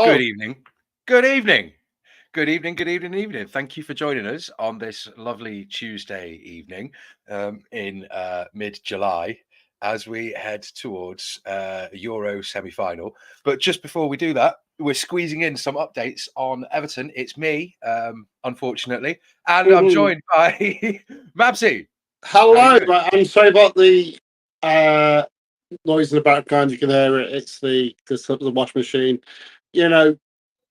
Good Hello. evening. Good evening. Good evening. Good evening. Evening. Thank you for joining us on this lovely Tuesday evening in mid-July as we head towards Euro semi-final. But just before we do that, we're squeezing in some updates on Everton. It's me, unfortunately, and I'm Mhm. joined by Mabbsy. How you Hello. doing? Right, I'm sorry about the uh, noise in the background. You can hear it. It's the wash machine. You know,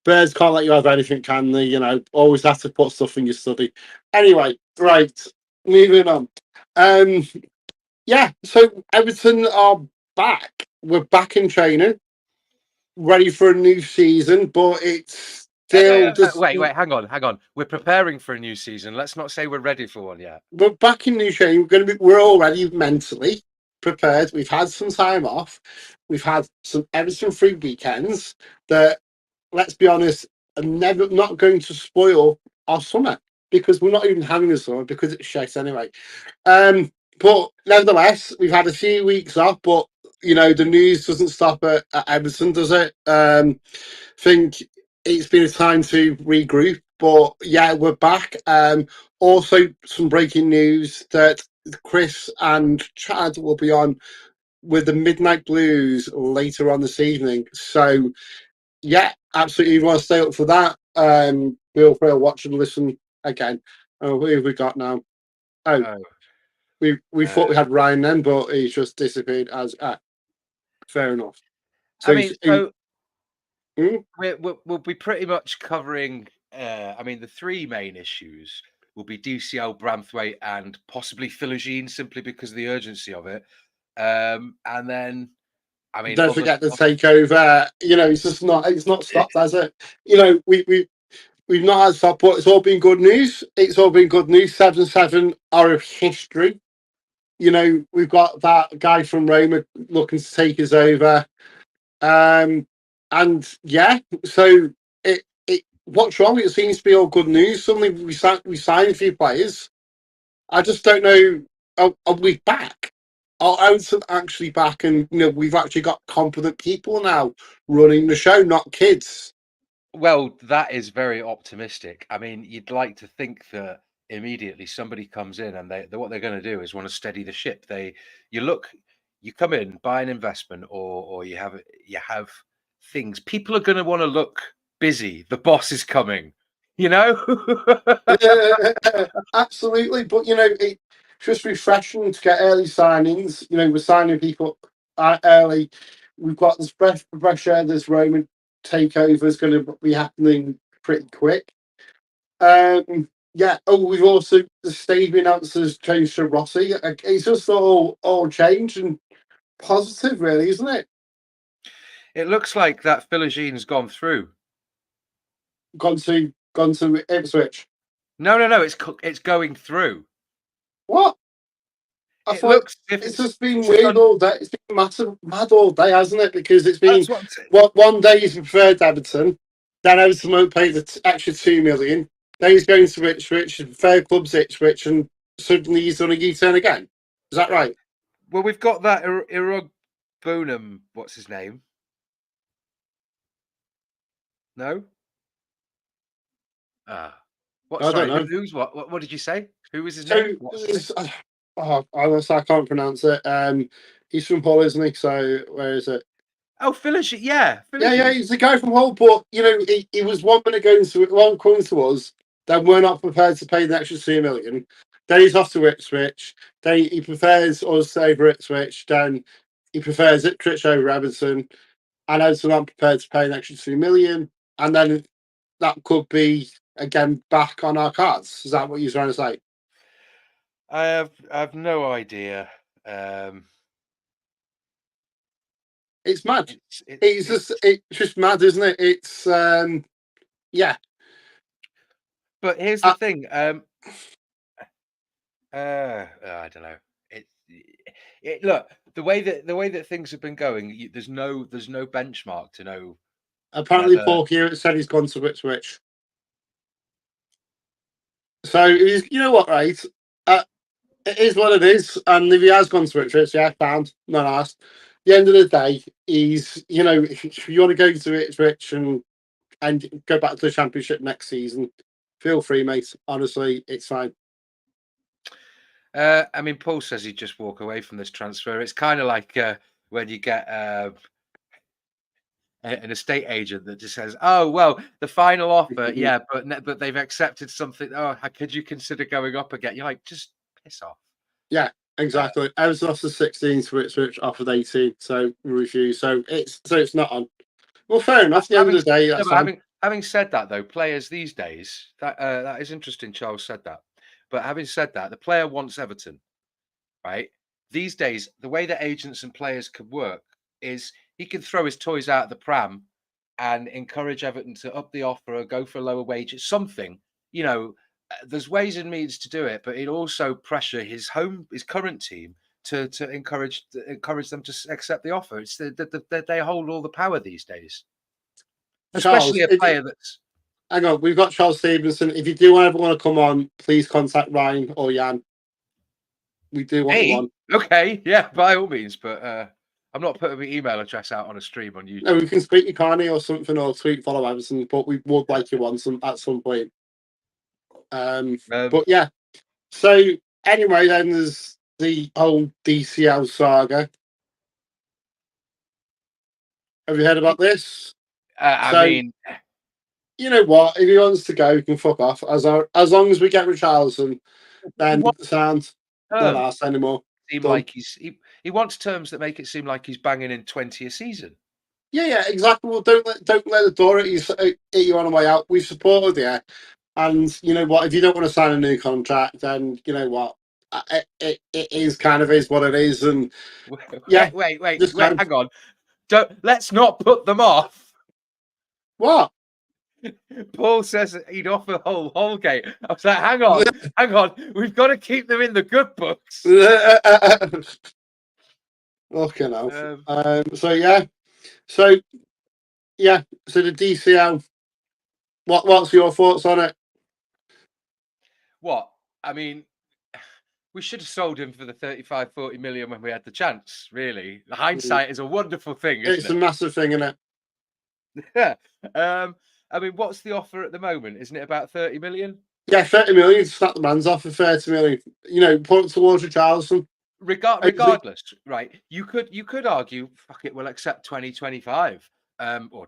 birds can't let you have anything, can they? Always have to put stuff in your study. Anyway, right. Moving on. Um, yeah. So Everton are back. We're back in training, ready for a new season, but it's still just. Wait, hang on. We're preparing for a new season. Let's not say we're ready for one yet. We're back in new training. We're already mentally prepared. We've had some time off. We've had some Everton free weekends that, let's be honest, are never not going to spoil our summer because we're not even having a summer because it's shit anyway. But nevertheless, we've had a few weeks off, but the news doesn't stop at Everton, does it? Think it's been a time to regroup, but yeah, we're back. Also, some breaking news that Chris and Chad will be on with the Midnight Blues later on this evening. So yeah, absolutely. If you want to stay up for that, feel free to watch and listen again. Oh, who have we got now? Oh, Oh, we thought we had Ryan then, but he's just disappeared. As fair enough. I So mean, so hmm? we'll be pretty much covering. I mean, the three main issues will be DCL, Branthwaite, and possibly Philogene, simply because of the urgency of it. And then, I mean, Don't other forget the stuff. takeover. It's just not. It's not stopped, has it? We've not had stop, but it's all been good news. It's all been good news. 7-7 are of history. We've got that guy from Roma looking to take us over. And yeah, so what's wrong? It seems to be all good news. Suddenly we signed a few players. I just don't know. Are we back? Are Everton actually back? And we've actually got competent people now running the show, not kids. Well, that is very optimistic. I mean, you'd like to think that immediately somebody comes in and what they're going to do is want to steady the ship. You look, you come in, buy an investment, or you have things. People are going to want to look busy. The boss is coming. You know. Absolutely, but it's just refreshing to get early signings. We're signing people early. We've got this fresh air. This Roman takeover is going to be happening pretty quick. Yeah. Oh, we've also the stadium announcers changed to Rossi. It's just all changed and positive, really, isn't it? It looks like that Philogene's gone through. Gone to Ipswich. No. It's going through. What? I It thought looks as if it's just been it's weird done. all day. It's been mad all day, hasn't it? Because it's been That's what I'm saying. what one day he's preferred Everton, then Everton won't pay the extra 2 million. Then he's going to Ipswich, fair clubs Ipswich, and suddenly he's on a U-turn again. Is that right? Well, we've got that Irog Bonham. What's his name? No. Ah. What? I don't Sorry. know. Who's what? What did you say? Who was his So name? What's his name? honestly, I can't pronounce it. He's from Hull, isn't he? So where is it? Oh, Philogene. Yeah, Yeah, Philogene. he's the guy from Hull, but he was one minute one coming to us, then we're not prepared to pay the extra 2 million. Then he's off to Ipswich. Then he prefers us over Ipswich. Then he prefers Ipswich over Everton, and Everton aren't prepared to pay an extra 2 million. And then that could be again back on our cards. Is that what you're trying to say? I have no idea. It's mad. It's. It's just mad, isn't it? It's yeah. But here's the Uh, thing. I don't know. Look, the way that things have been going. There's no benchmark to know Apparently, whether. Paul Hewitt said he's gone to Ipswich. So you know what, right? Uh, it is what it is, and if he has gone to Ipswich, yeah, found not asked. At the end of the day, he's if you want to go to Ipswich and and go back to the Championship next season, feel free, mate. Honestly, it's fine. I mean, Paul says he'd just walk away from this transfer. It's kind of like when you get an estate agent that just says, "Oh, well, the final offer, yeah, but they've accepted something. Oh, could you consider going up again?" You're like, just piss off. Yeah, exactly. Everton offered 16 to Ipswich, offered 18, so refused. So it's not on. Well, fair enough. At the end of the day, that's fine. Having said that, though, players these days, that is interesting. Charles said that, but having said that, the player wants Everton, right? These days, the way that agents and players could work is he can throw his toys out of the pram and encourage Everton to up the offer or go for a lower wage. Something, there's ways and means to do it, but it also pressure his current team to encourage them to accept the offer. It's they hold all the power these days, especially Charles, a player that's. hang on, we've got Charles Stevenson. If you do ever want to come on, please contact Ryan or Yann. We do want you on. Okay, yeah, by all means, but I'm not putting my email address out on a stream on YouTube. No, we can speak to Carney or something, or tweet follow Everton, but we would like you on at some point. But yeah. So anyway, then there's the whole DCL saga. Have you heard about this? I mean, you know what? If he wants to go, he can fuck off. As long as we get Richarlison, then sound not asked anymore. Seem like he wants terms that make it seem like he's banging in 20 a season. Yeah, exactly. Well, don't let the door hit you on the way out. We've supported you, and you know what? If you don't want to sign a new contract, then you know what? It is kind of is what it is, and yeah. Wait, hang on. Let's not put them off. What? Paul says he'd offer Holgate. I was like, hang on. We've got to keep them in the good books. Okay, now. So the DCL. What's your thoughts on it? What? I mean, we should have sold him for the 35-40 million when we had the chance, really. The hindsight is a wonderful thing, isn't it? It's a massive thing, isn't it? Yeah. I mean, what's the offer at the moment? Isn't it about 30 million? Yeah, 30 million. Snap the man's off for 30 million. You know, put it towards Richarlison. Regardless, right? You could argue, fuck it, we'll accept 2025, or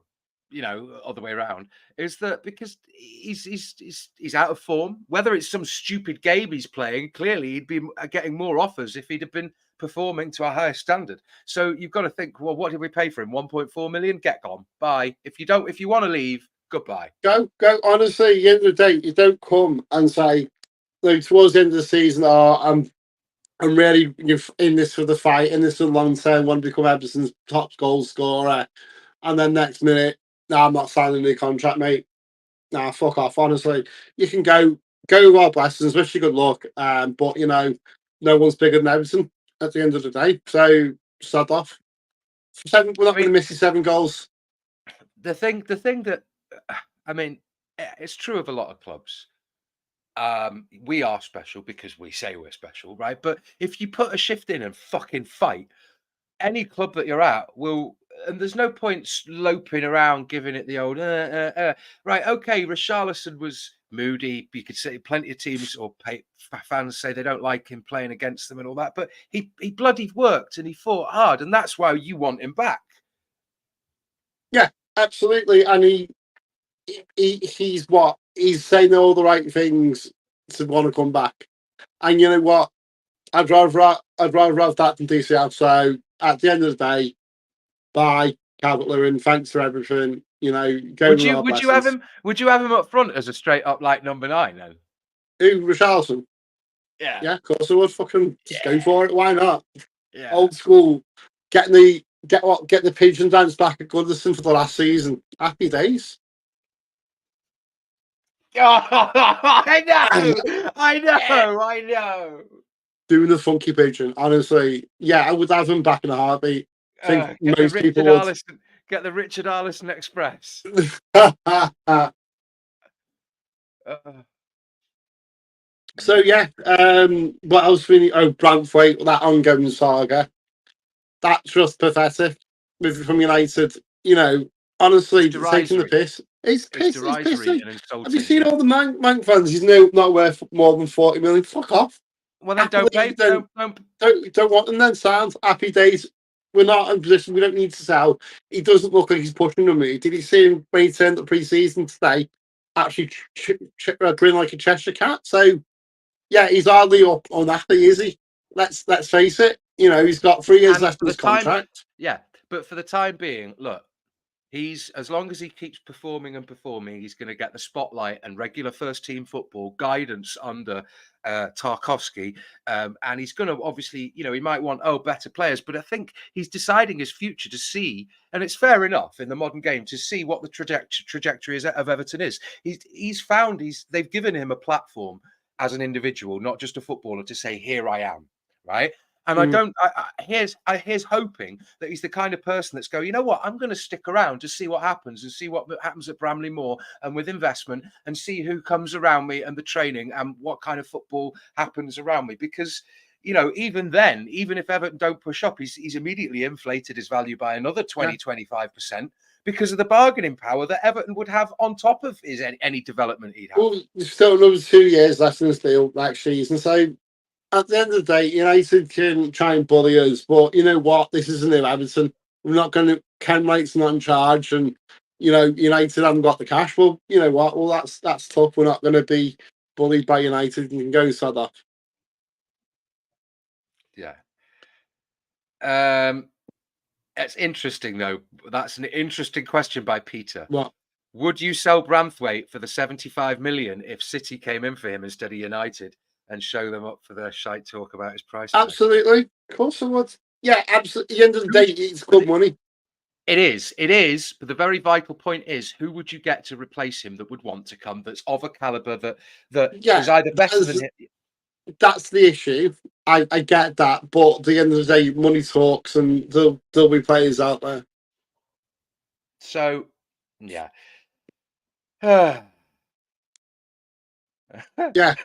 other way around. Is that because he's out of form? Whether it's some stupid game he's playing, clearly he'd be getting more offers if he'd have been performing to a higher standard. So you've got to think, well, what did we pay for him? 1.4 million. Get gone. Bye. If you want to leave, goodbye. Go. Honestly, at the end of the day, you don't come and say, like, towards the end of the season, I'm really in this for the fight, in this for the long term, want to become Everton's top goal scorer. And then next minute, no, I'm not signing a new contract, mate. Nah, fuck off. Honestly, you can go God bless and wish you good luck. But no one's bigger than Everton at the end of the day. So sod off. We're not going to miss you 7 goals. The thing that I mean, it's true of a lot of clubs. We are special because we say we're special, right? But if you put a shift in and fucking fight, any club that you're at will, and there's no point sloping around giving it the old right. Okay, Richarlison was moody. You could say plenty of teams or fans say they don't like him playing against them and all that, but he bloody worked and he fought hard, and that's why you want him back. Yeah, absolutely, and he's saying all the right things to want to come back. And you know what? I'd rather have that than DCL. So at the end of the day, bye, Calvert-Lewin. Thanks for everything. Would you have him up front as a straight up like number 9 then? Who, Richarlison? Yeah, of course I would. Fucking just go for it. Why not? Yeah, old school. Get the pigeon dance back at Goodison for the last season. Happy days. I know. Doing the funky pigeon, honestly, yeah, I would have him back in a heartbeat. I think most people would. Get the Richard Arlison Express. So yeah, what else we need? Oh, Branthwaite, that ongoing saga. That's just pathetic. From United, honestly, taking the piss. It's It's piss. It's derisory pissy. and Have you insulting. seen Yeah. all the Mank fans? He's not worth more than 40 million. Fuck off. Well, then don't Happily, pay. Don't. don't want them. Then sounds happy days. We're not in a position. We don't need to sell. He doesn't look like he's pushing the move. Did you see him when he turned the pre-season today? Actually, grin like a Cheshire cat. So yeah, he's hardly up on that, is he? Let's face it. You know, he's got 3 years And left for in the his time, contract. yeah. But for the time being, look, he's as long as he keeps performing and performing, he's going to get the spotlight and regular first team football guidance under Tarkovsky, and he's going to obviously, he might want better players, but I think he's deciding his future to see, and it's fair enough in the modern game to see what the trajectory is of Everton is. They've given him a platform as an individual, not just a footballer, to say here I am, right? And I Mm. don't. Here's hoping that he's the kind of person that's go. You know what? I'm going to stick around to see what happens and see what happens at Bramley Moor and with investment and see who comes around me and the training and what kind of football happens around me. Because even then, even if Everton don't push up, he's immediately inflated his value by another 20-25% because of the bargaining power that Everton would have on top of any development he'd have. Well, there's still another 2 years left in the deal next season. So at the end of the day, United can try and bully us, but you know what? This is a new Everton. We're not going to. Ken Wright's not in charge, and United haven't got the cash. Well, you know what? Well, that's tough. We're not going to be bullied by United and go sod off. Yeah. It's interesting though. That's an interesting question by Peter. What? Would you sell Branthwaite for the 75 million if City came in for him instead of United and show them up for their shite talk about his price tag? Absolutely. Of course I would. Yeah, absolutely. At the end of the day, it's But good money. It is. But the very vital point is, who would you get to replace him that would want to come? That's of a caliber that Yeah, is either better than him. that's the issue. I get that, but at the end of the day, money talks, and there'll be players out there. So, yeah. Yeah. The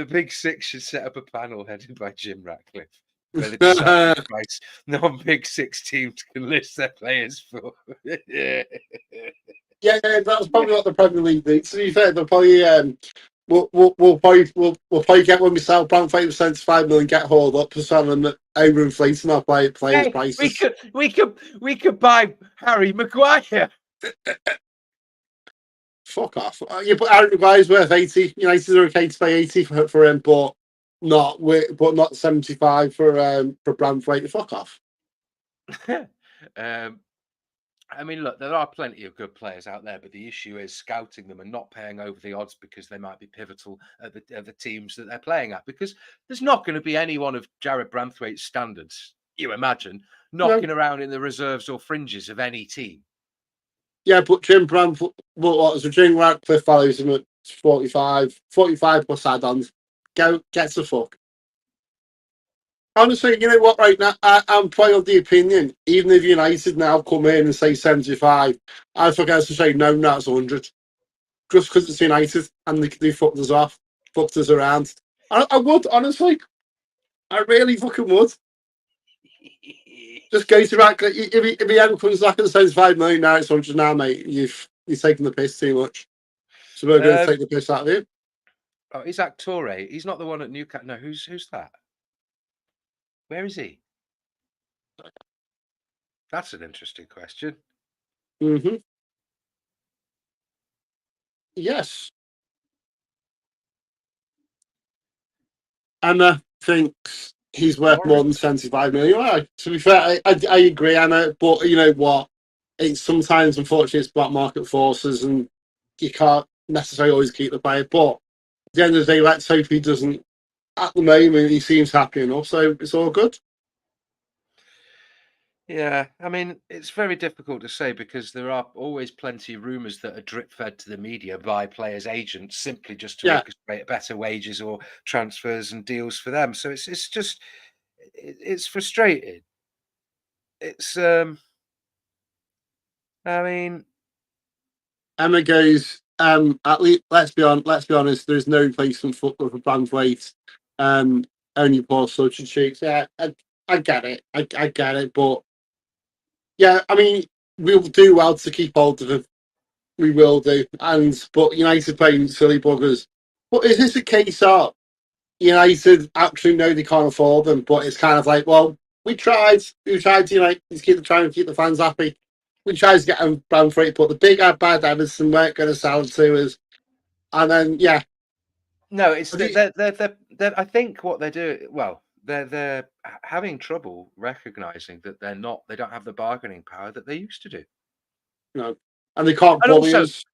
big six should set up a panel headed by Jim Ratcliffe where they decide the price non-big six teams can list their players for. Yeah, that's probably what the Premier League needs. To be fair, they'll probably we'll probably get when we sell Branthwaite for 75 million, get hauled up for selling overinflating our players' Hey, prices. we could buy Harry Maguire. Fuck off. Yeah, but Harry Maguire's worth 80. United are okay to pay 80 for him, but not 75 for Branthwaite. Fuck off. I mean, look, there are plenty of good players out there, but the issue is scouting them and not paying over the odds because they might be pivotal at the teams that they're playing at. Because there's not going to be anyone of Jarrad Branthwaite's standards, you imagine, knocking around in the reserves or fringes of any team. Yeah, but Jim Branthwaite, Jim Ratcliffe values him at 45 plus add-ons. Gets the fuck. Honestly, you know what? Right now, I'm quite of the opinion. Even if United now come in and say 75, I forget to say no, that's 100. Just because it's United and they fucked us off, fucked us around. I would honestly, I really fucking would. Just go to Ratcliffe. If he ever comes back and says 5 million, now it's 100 now, mate. You're taking the piss too much. So we're going to take the piss out of you. Oh, Isaac Toure. He's not the one at Newcastle. No, who's that? Where is he? That's an interesting question. Mm-hmm. Yes. Anna thinks he's worth more than 75 million. Well, to be fair, I agree, Anna, but you know what? It's sometimes, unfortunately, it's black market forces and you can't necessarily always keep the player. But at the end of the day, let's hope he doesn't. At the moment, he seems happy enough, so it's all good. Yeah, I mean, it's very difficult to say because there are always plenty of rumours that are drip fed to the media by players' agents simply just to orchestrate better wages or transfers and deals for them. So it's just it's frustrating. It's I mean, Emma goes, at least let's be honest, there's no replacement for Branthwaite. Only poor substitutes. Yeah, I get it. I get it, but Yeah, I mean, we'll do well to keep hold of him. We will do. But United playing silly buggers. But is this a case of United actually know they can't afford them, but it's kind of like, well, we tried to try and keep the fans happy. We tried to get them Branthwaite, but the big bad Everton weren't going to sell to us. And then, yeah. No, it's I think what they're doing. Well, they're having trouble recognizing that they don't have the bargaining power that they used to do. And they can't And bully also, us.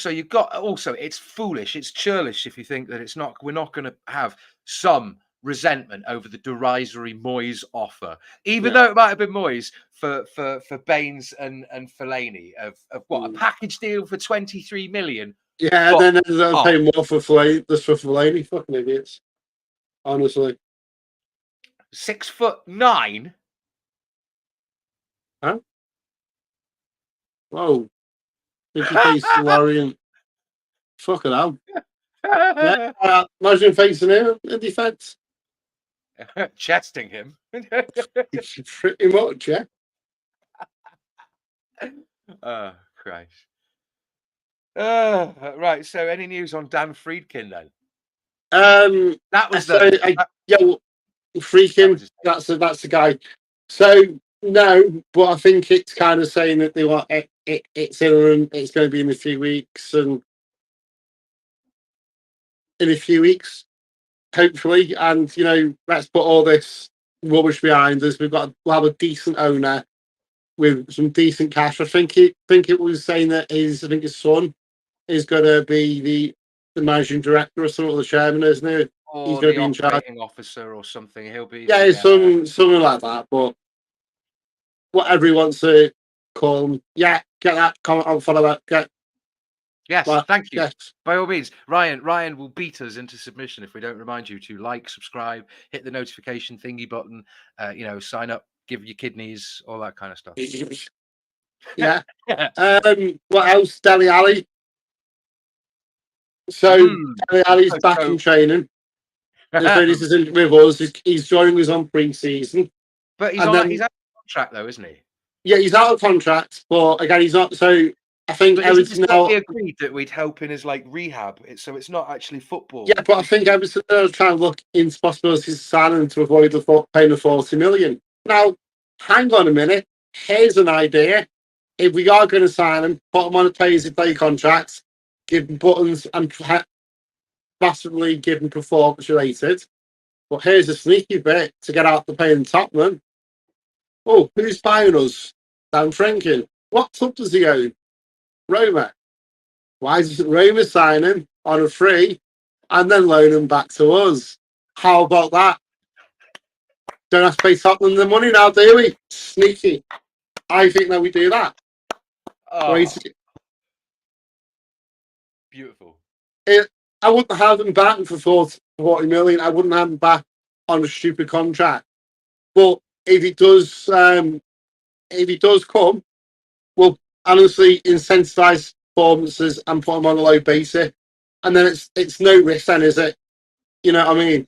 you've got it's foolish, it's churlish if you think that we're not going to have some resentment over the derisory Moyes offer, even though it might have been Moyes for Baines and Fellaini of what, a package deal for 23 million. Yeah, and then they'll pay more for Fellaini. Fucking idiots. Honestly. 6'9". Huh? Whoa. Think you face Lorient. Fucking hell. Yeah, imagine facing him in defence. Chesting him. Pretty much, yeah. Oh, Christ. Right, so any news on Dan Friedkin then? That was Freaking. That's the guy. So no, but I think it's kind of saying that they want it's in. It's going to be in a few weeks, hopefully. And let's put all this rubbish behind us. We'll have a decent owner with some decent cash. I think it was saying that his son is going to be the managing director or something, or the chairman, isn't he? He's Or going the to be in charge. operating officer or something. He'll be something like that. But whatever he wants to call him, get that comment on, follow that. Yes, thank you. Yes. By all means, Ryan will beat us into submission if we don't remind you to like, subscribe, hit the notification thingy button, sign up, give your kidneys, all that kind of stuff. Yeah. What else? Dele Alli. So Dele Alli's back in training. This isn't with us. He's joining us on pre-season. But he's out of contract though, isn't he? Yeah, he's out of contract, but again, he's not. So I think Everton now. We agreed that we'd help in his rehab, so it's not actually football. Yeah, but I think Everton are trying to look into possibilities of signing to avoid paying the 40 million. Now, hang on a minute. Here's an idea. If we are going to sign him, put him on a pay-as-you-play contract, give him buttons, and massively give him performance related. But here's a sneaky bit to get out the paying Tottenham. Oh, who's buying us? Dan Franklin. What club does he own? Roma. Why doesn't Roma sign him on a free and then loan him back to us? How about that? Don't have to pay Tottenham the money now, do we? Sneaky. I think that we do that. Oh, beautiful. I wouldn't have him back for 40 million. I wouldn't have him back on a stupid contract. But if he does come, we'll honestly incentivize performances and put him on a low basic. And then it's no risk then, is it? You know what I mean?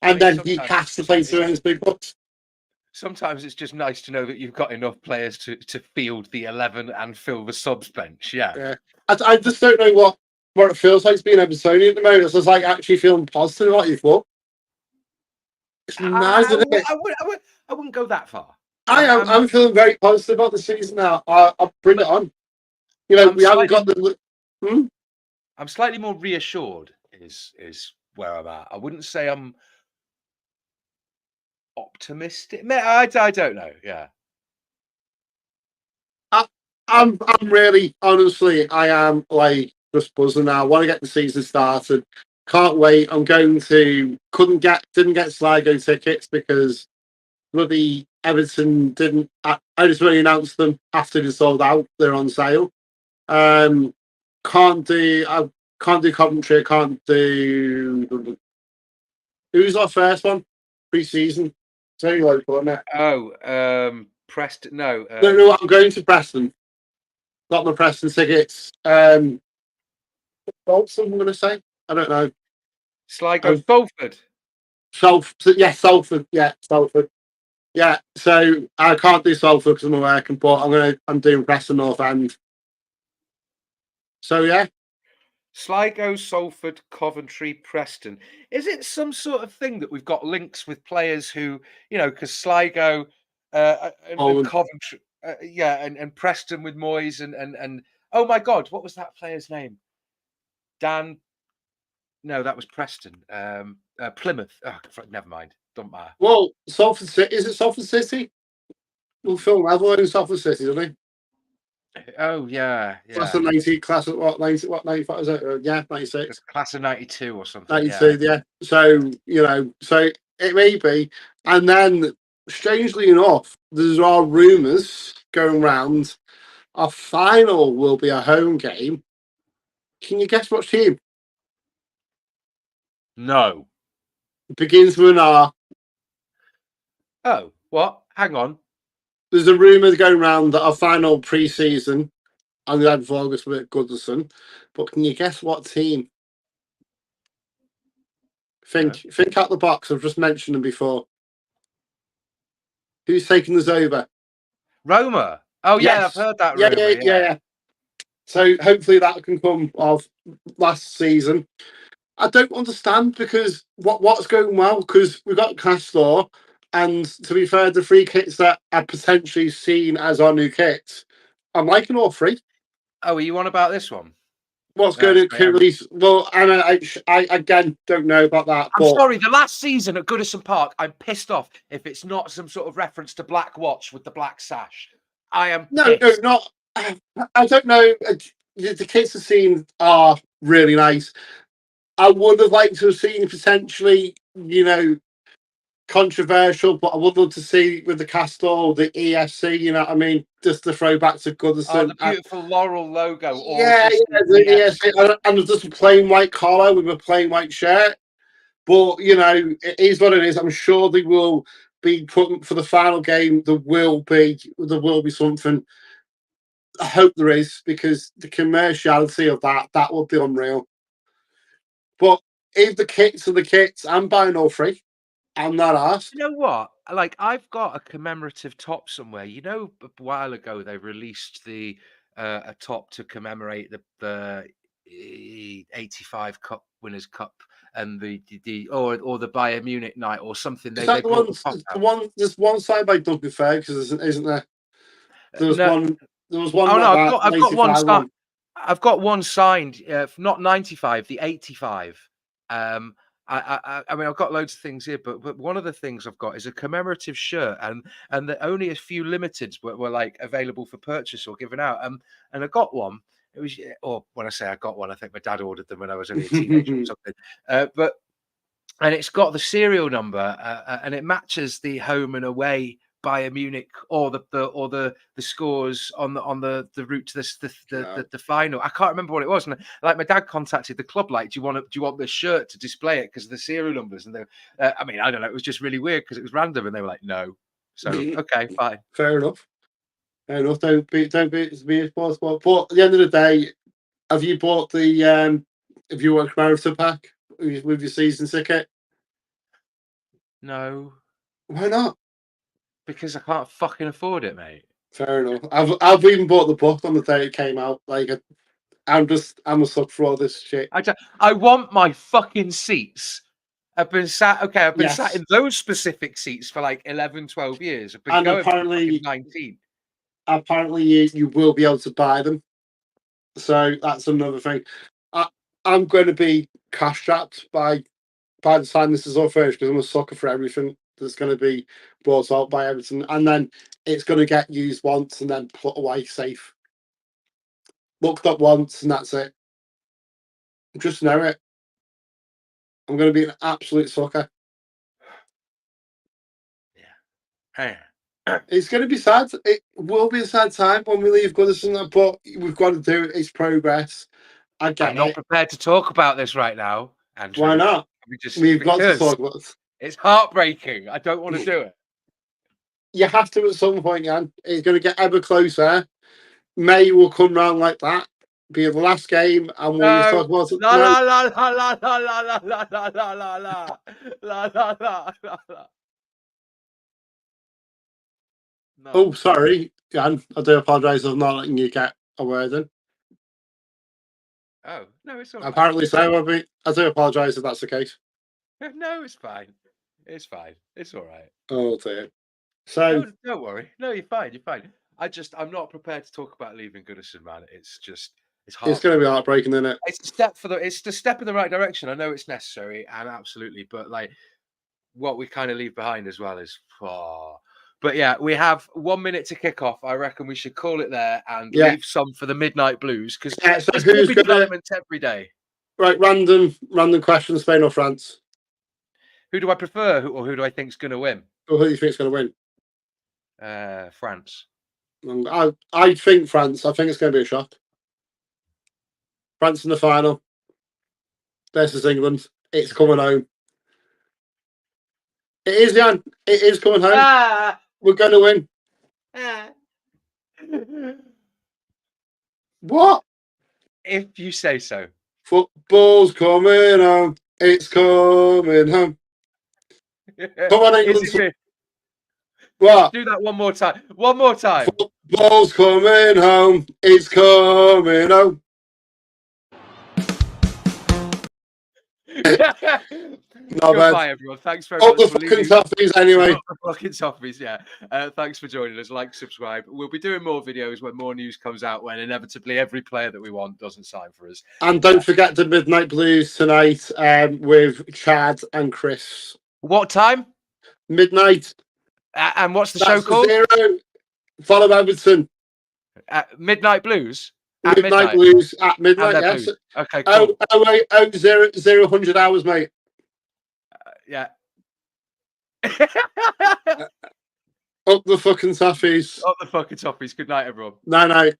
And then he has to play to his big bucks. Sometimes it's just nice to know that you've got enough players to field the 11 and fill the subs bench. Yeah. I just don't know what it feels like being Evertonian at the moment. It's just actually feeling positive about your foot. It's nice, isn't it? I wouldn't go that far. I'm feeling very positive about the season now. I'll bring it on. We haven't got the. I'm slightly more reassured. Is where I'm at. I wouldn't say I'm optimistic. I don't know. Yeah. I'm really, honestly, I am just buzzing now. I want to get the season started. Can't wait. I'm going to. Didn't get Sligo tickets because bloody Everton didn't. I just really announced them after they sold out. They're on sale. Can't do Coventry. I can't do. Who's our first one? Pre-season. It's only local, isn't it? Oh, Preston. No. No. I'm going to Preston. Got my Preston tickets. Bolton, I'm going to say. I don't know. Sligo, Salford. Salford. Yeah, Salford. Yeah, Salford. Yeah, so I can't do Salford because I'm working, but I'm doing Preston North End. So yeah. Sligo, Salford, Coventry, Preston. Is it some sort of thing that we've got links with players who, because Sligo and Poland. Coventry, and Preston with Moyes and oh my God, what was that player's name? Dan. No, that was Preston. Plymouth. Oh, never mind. Don't matter. Well, Salford City, is it Salford City? Well, Phil Level in Salford City, doesn't he? Oh yeah, Class yeah. of 90, class of what, 90, what, 95 is it? Yeah, 96. It's class of '92 or something. Yeah. 92, yeah. So, so it may be. And then, strangely enough, there's all rumours going round. Our final will be a home game. Can you guess what team? No. Begins with an R. Oh, what? Hang on. There's a rumour going round that our final pre-season on the 11th of August with Goodison. But can you guess what team? No. Think out the box. I've just mentioned them before. Who's taking us over? Roma. Oh yeah, I've Yes. heard that Yeah, rumor. yeah, Yeah. yeah, yeah. So hopefully that can come of last season. I don't understand because what's going well because we've got Castor, and to be fair, the three kits that are potentially seen as our new kits, I'm liking all three. Oh, are you on about this one? What's No, going to sorry, release? Well, and I again don't know about that, I'm but sorry. The last season at Goodison Park, I'm pissed off if it's not some sort of reference to Black Watch with the black sash. I am no, pissed. not. I don't know. The kits I've seen are really nice. I would have liked to have seen potentially, controversial, but I would love to see with the Castor, the ESC, you know what I mean? Just the throwback to Oh, Goodison. the beautiful laurel logo, all Yeah, just the ESC. EFC. And just a plain white collar with a plain white shirt. But, it is what it is. I'm sure they will be putting for the final game. There will be something. I hope there is because the commerciality of that would be unreal. But if the kits are the kits, I'm buying all three. I'm not asked. You know what? Like, I've got a commemorative top somewhere. A while ago they released a top to commemorate the 85 Cup Winners' Cup and or the Bayern Munich night or something. Is They that the brought one? the top The out. one? There's one side by Doug Fair because isn't there? There was No, one. There was one oh no, like I've that got I've got one 95 signed. one. I've got one signed, not 95, the 85. Um, I mean, I've got loads of things here, but one of the things I've got is a commemorative shirt, and that only a few limiteds were like available for purchase or given out. And I got one. It was, or when I say I got one, I think my dad ordered them when I was only a teenager or something. But and it's got the serial number, and it matches the home and away Bayern Munich or the scores on the route to this the final. I can't remember what it was, and like my dad contacted the club, like, do you want this shirt to display it because of the serial numbers? And they, I mean, I don't know, it was just really weird because it was random, and they were like, no. So okay, fine. Fair enough. Fair enough. Don't be a sports ball. But at the end of the day, have you bought the have you watched Marathon pack with your season ticket? No, Why not? because I can't fucking afford it, mate. Fair enough. I've even bought the book on the day it came out. Like I'm a sucker for all this shit. I want my fucking seats. I've been sat Yes, in those specific seats for like 11, 12 years. I've been and going for fucking apparently 19. you will be able to buy them. So that's another thing. I, I'm going to be cash strapped by the time this is all finished because I'm a sucker for everything that's going to be brought out by Everton, and then it's going to get used once and then put away safe. Looked up once and that's it. Just know it. I'm going to be an absolute sucker. Yeah. It's going to be sad. It will be a sad time when we leave Goodison, but we've got to do it. It's progress. I I'm get not it. prepared to talk about this right now, Why Andrew. not? Just We've got to because talk about it. it's heartbreaking. I don't want to do it. You have to at some point, Jan. It's going to get ever closer. May will come round like that. Be the last game, and we'll No. talk about it. La No, la la la la la la la la la la la la la la la la. No. Oh, sorry, Yann. I do apologise for not letting you get a word in. Oh no, it's all right. Apparently so. I do apologise if that's the case. No, it's fine. It's fine. It's all right. Oh dear. So No, don't worry. No, you're fine. You're fine. I'm not prepared to talk about leaving Goodison, man. It's it's going to heartbreaking. be heartbreaking, isn't it? It's the step in the right direction. I know it's necessary and absolutely, but like what we kind of leave behind as well is far. But yeah, we have 1 minute to kick off. I reckon we should call it there and Yeah. leave some for the midnight blues because So there's going to who's be going to developments every day. right? Random question: Spain or France? Who do I prefer, or who do I think is going to win? Or who do you think is going to win? France. I think France. I think it's going to be a shock. France in the final versus England. It's coming home. It is, Jan. It is coming home. We're going to win. What? If you say so. Football's coming home. It's coming home. Come on, England. What? Do that one more time. One more time. Football's coming home. It's coming home. Goodbye, everyone. Thanks very much the for fucking Toffees, anyway. The fucking Toffees, yeah. Thanks for joining us. Like, subscribe. We'll be doing more videos when more news comes out, when inevitably every player that we want doesn't sign for us. And don't forget the Midnight Blues tonight with Chad and Chris. What time? Midnight. And what's the show called? 0. Follow Everton. Midnight Blues? At midnight Blues at midnight, yes. Blues. Okay, cool. 0 hours, mate. Yeah. Up the fucking Toffees. Up the fucking Toffees. Good night, everyone. Night.